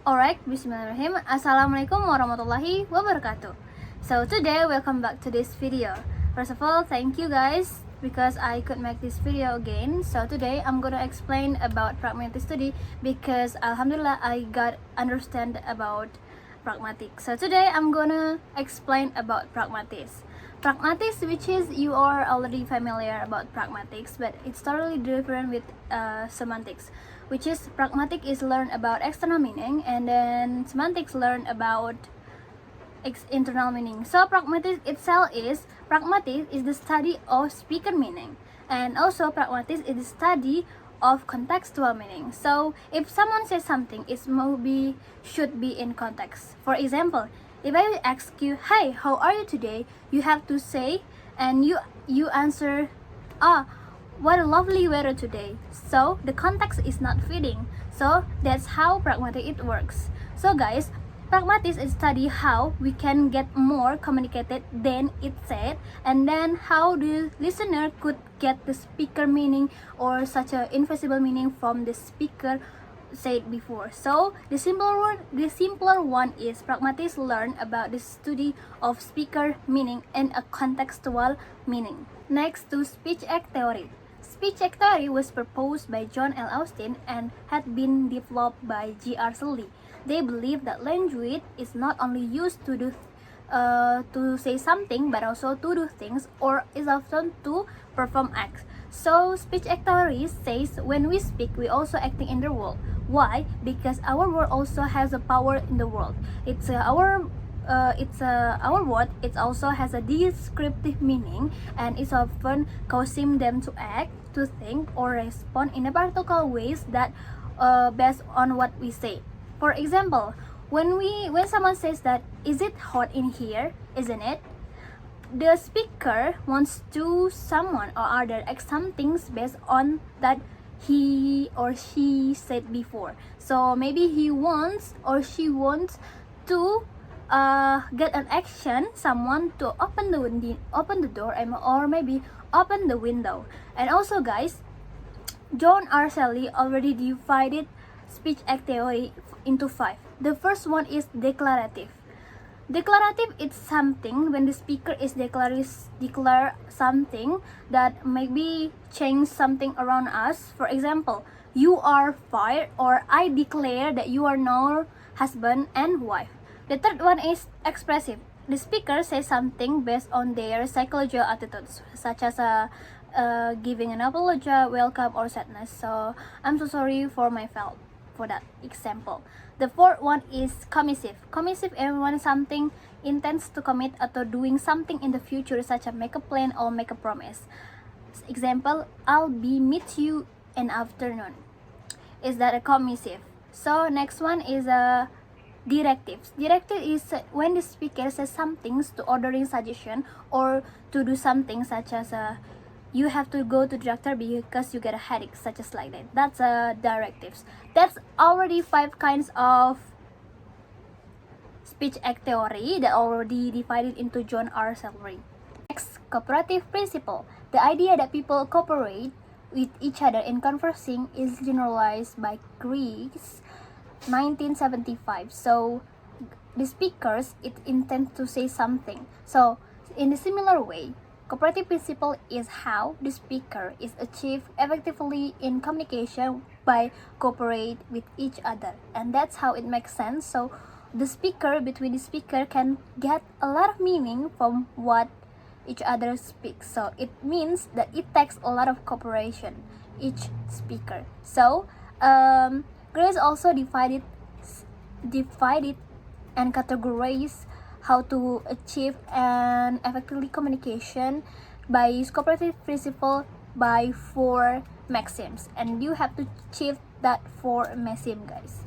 Alright, bismillahirrahmanirrahim. Assalamualaikum warahmatullahi wabarakatuh. So today, welcome back to this video. First of all, thank you guys because I could make this video again. So today, I'm gonna explain about pragmatic study because alhamdulillah I got understand about pragmatics. So today, I'm gonna explain about pragmatics. Pragmatics, which is you are already familiar about pragmatics, but it's totally different with semantics. Which is pragmatic is learn about external meaning, and then semantics learn about internal meaning. So pragmatic itself is the study of speaker meaning, and also pragmatic is the study of contextual meaning. So if someone says something, it should be in context. For example, if I ask you, "Hey, how are you today?" you have to say, and you answer, "Ah, what a lovely weather today." So the context is not fitting. So that's how pragmatic it works. So guys, pragmatics is study how we can get more communicated than it said, and then how the listener could get the speaker meaning or such a invisible meaning from the speaker said before. So the simpler one is pragmatics learn about the study of speaker meaning and a contextual meaning. Next to speech act theory. Speech act theory was proposed by John.L.austin and had been developed by J.R Searle. They believe that language is not only used to say something but also to do things, or is often to perform acts. So speech act theory says when we speak, we also acting in the world. Why? Because our word also has a power in the world. Our word. It also has a descriptive meaning, and it's often causing them to act, to think, or respond in a particular ways that based on what we say. For example, when someone says that, "Is it hot in here? Isn't it?" the speaker wants to someone or other act some things based on that he or she said before. So maybe he wants or she wants to get an action, someone to open the door, or maybe open the window. And also guys, John.R Searle already divided speech act theory into 5. The first one is declarative. Declarative is something when the speaker is declare something that maybe change something around us. For example, "You are fired," or "I declare that you are now husband and wife." The third one is expressive. The speaker says something based on their psychological attitudes, such as giving an apology, welcome, or sadness. So I'm so sorry for my fault for that example. The fourth one is commissive. Commissive is when something intends to commit atau doing something in the future, such as make a plan or make a promise. Example, "I'll be meet you in afternoon." Is that a commissive? So next one is a directives. Directive is when the speaker says some things to ordering suggestion or to do something, such as "You have to go to the doctor because you get a headache," such as like that. That's directives. That's already 5 kinds of speech act theory that already divided into John.R Searle. Next, cooperative principle. The idea that people cooperate with each other in conversing is generalized by Greece 1975. So the speakers it intends to say something. So in a similar way, cooperative principle is how the speaker is achieved effectively in communication by cooperate with each other, and that's how it makes sense. So the speaker can get a lot of meaning from what each other speaks. So it means that it takes a lot of cooperation each speaker. So Grace also divided and categorized how to achieve an effectively communication by cooperative principle by 4 maxims, and you have to achieve that 4 maxim, guys.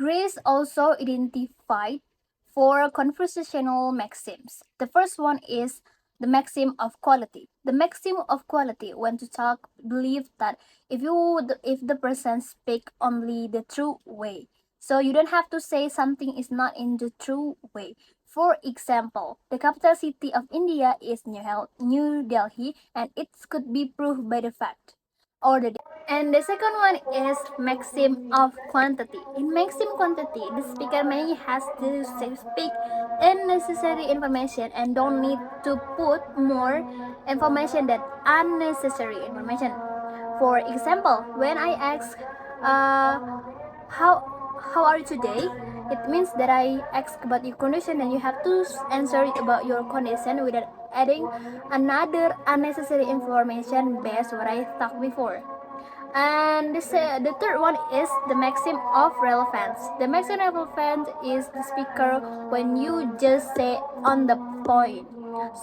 Grace also identified 4 conversational maxims. The first one is the maxim of quality. The maxim of quality, when to talk, believe that if the person speak only the true way, so you don't have to say something is not in the true way. For example, the capital city of India is New Delhi, and it could be proved by the fact. or the day. And the second one is maxim of quantity. In maxim quantity, the speaker may has to speak unnecessary information and don't need to put more information than unnecessary information. For example, when I ask, uh, how how are you today? It means that I ask about your condition and you have to answer it about your condition without adding another unnecessary information based what I talked before. And the third one is the maxim of relevance. The maxim of relevance is the speaker when you just say on the point.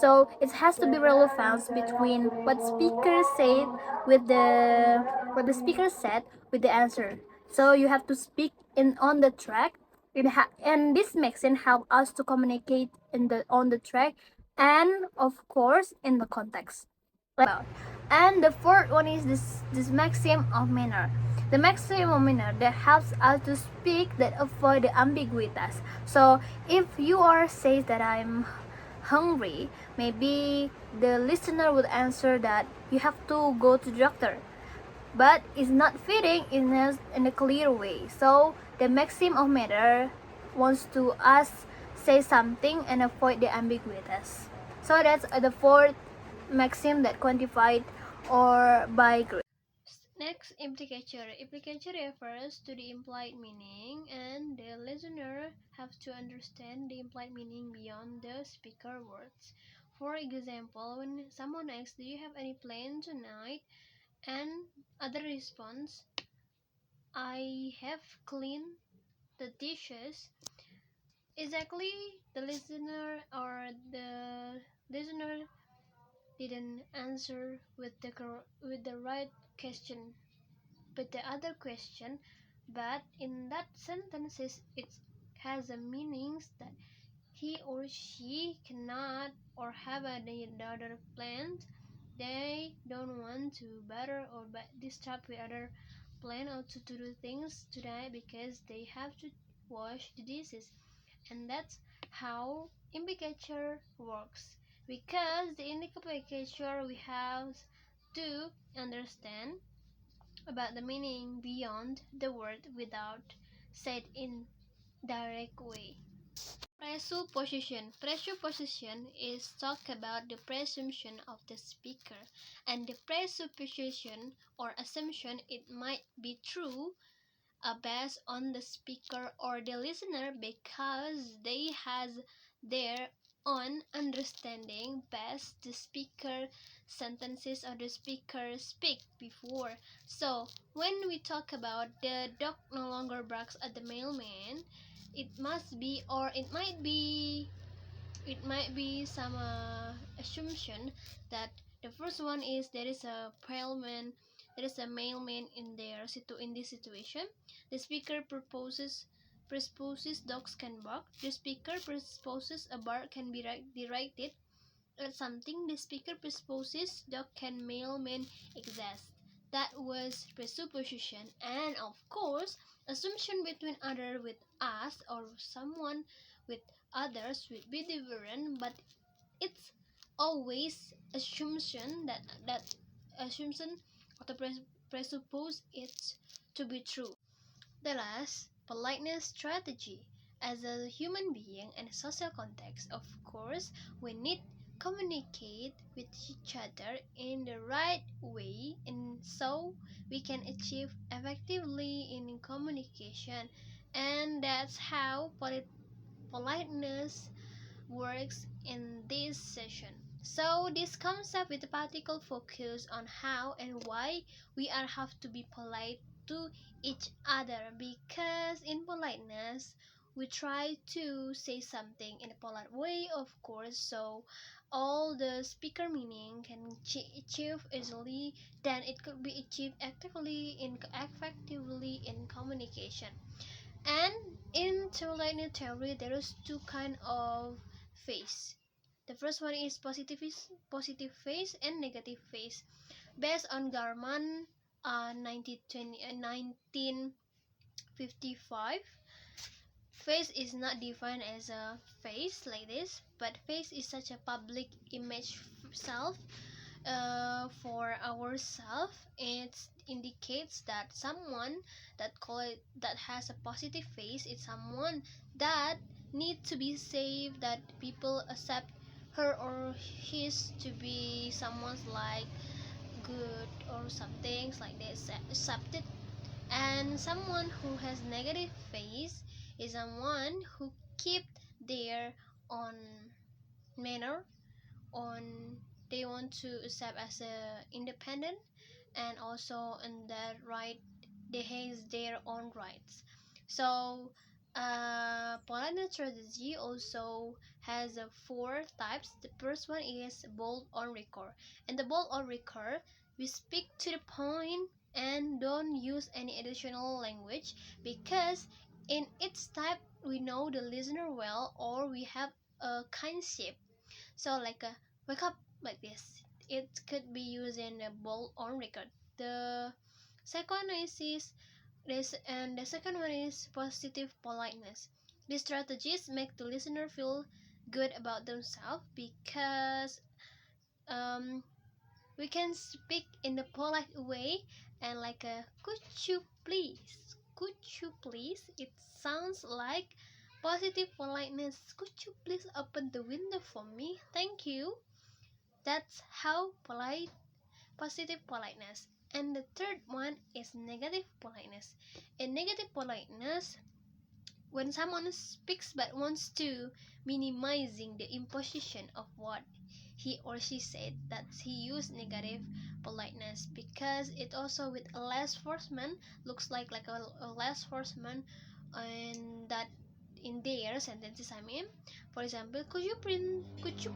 So it has to be relevance between what speaker said with the what the speaker said with the answer. So you have to speak in on the track. And this maxim help us to communicate in the on the track and of course in the context about. And the fourth one is this maxim of manner. The maxim of manner that helps us to speak that avoid the ambiguities. So if you are says that I'm hungry, maybe the listener would answer that you have to go to the doctor, but it's not fitting in a clear way. So the maxim of matter wants to us say something and avoid the ambiguities. So that's the fourth maxim that quantified or by grade. Next, implicature. Implicature refers to the implied meaning, and the listener have to understand the implied meaning beyond the speaker words. For example, when someone asks, "Do you have any plan tonight?" and other response, "I have cleaned the dishes." Exactly, the listener didn't answer with the right question, but the other question. But in that sentences, it has a meanings that he or she cannot or have any other plans. They don't want to bother or disturb the other plan or to do things today because they have to wash the dishes. And that's how indicator works. Because the indicator we have to understand about the meaning beyond the word without said in direct way. Pressuposition. Pressuposition is talk about the presumption of the speaker, and the presupposition or assumption it might be true based on the speaker or the listener because they has their own understanding based the speaker sentences or the speaker speak before. So when we talk about the dog no longer barks at the mailman, it must be or it might be some assumption that the first one is there is a mailman in this situation. The speaker presupposes dogs can bark. The speaker presupposes a bark can be directed at something. The speaker presupposes dog can mailman exist. That was presupposition, and of course assumption between other with us or someone with others will be different, but it's always assumption that assumption or the presuppose it to be true. The last, politeness strategy. As a human being in a social context, of course, we need communicate with each other in the right way and so we can achieve effectively in communication, and that's how politeness works in this session. So this comes up with a particular focus on how and why we are have to be polite to each other, because in politeness we try to say something in a polite way, of course, so all the speaker meaning can achieve easily, then it could be achieved effectively in communication. And in Politness theory, there is two kind of phase. The first one is positive phase and negative phase. Based on Garman 1955, phase is not defined as a phase like this, but phase is such a public image self for ourselves, it indicates that someone that has a positive face is someone that needs to be saved, that people accept her or his to be someone's like good or some things like they accept it. And someone who has negative face is someone who keep their own manner on, they want to accept as a independent, and also in that right they has their own rights. So politeness strategy also has four types. The first one is bold on record. And the bold on record, we speak to the point and don't use any additional language, because in its type we know the listener well, or we have a kindship. So like a wake up, like this. It could be used in a bold on record. The second is this, and the second one is positive politeness. These strategies make the listener feel good about themselves, because um, we can speak in a polite way and like a could you please, could you please. It sounds like positive politeness. Could you please open the window for me? Thank you. That's how polite, positive politeness. And the third one is negative politeness. In negative politeness, when someone speaks but wants to minimizing the imposition of what he or she said, that he used negative politeness, because it also with a less forcement, looks like a less forcement, and that in their sentences, I mean, for example, could you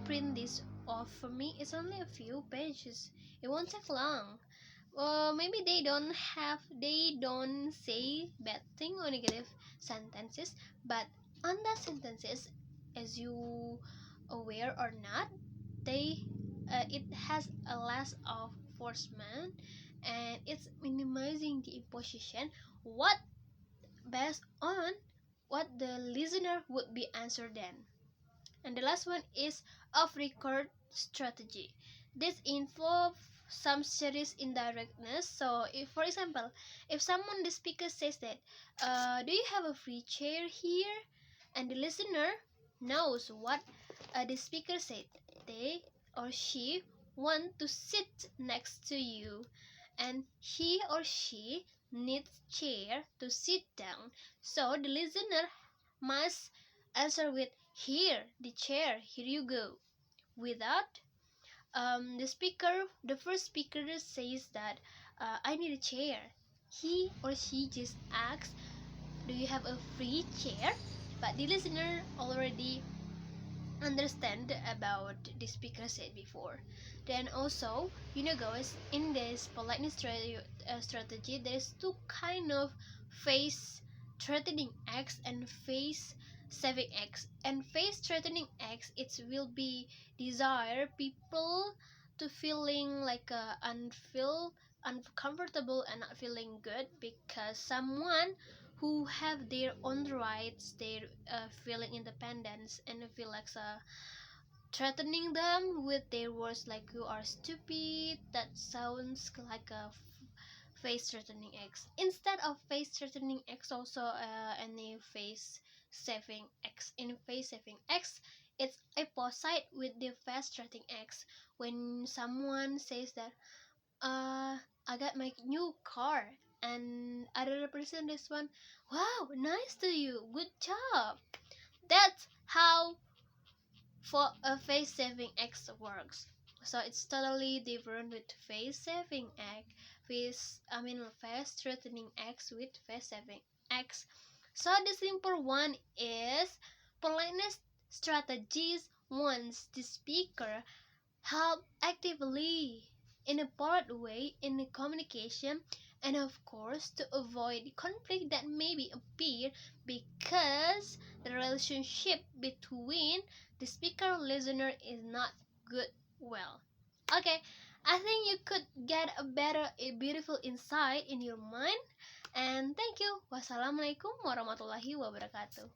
print this off for me? It's only a few pages, it won't take long. Maybe they don't say bad thing or negative sentences, but on that sentences, as you aware or not, they it has a less of forcement, and it's minimizing the imposition, what based on what the listener would be answered then. And the last one is off record strategy. This involves some serious indirectness. So if, for example, if someone, the speaker says that do you have a free chair here, and the listener knows what the speaker said, they or she want to sit next to you, and he or she needs chair to sit down, so the listener must answer with here, the chair, here you go. Without the first speaker says that I need a chair, he or she just asks, do you have a free chair? But the listener already understand about the speaker said before. Then also, guys, in this politeness strategy, there's two kind of face threatening acts and face saving acts. And face threatening acts, it will be desire people to feeling like uncomfortable and not feeling good, because someone who have their own rights, their feeling independence, and feel like threatening them with their words like you are stupid. That sounds like a face threatening X. Instead of face threatening X, also any face saving X. In face saving X, it's opposite with the face threatening X. When someone says that I got my new car, and other person this one, wow, nice to you, good job. That's how for a face saving X works. So it's totally different with face saving X, face threatening X with face saving X. So the simple one is politeness strategies once the speaker help actively in a polite way in the communication, and of course to avoid conflict that maybe appear because the relationship between the speaker and listener is not good well. Okay, I think you could get a beautiful insight in your mind, and thank you. Wassalamualaikum warahmatullahi wabarakatuh.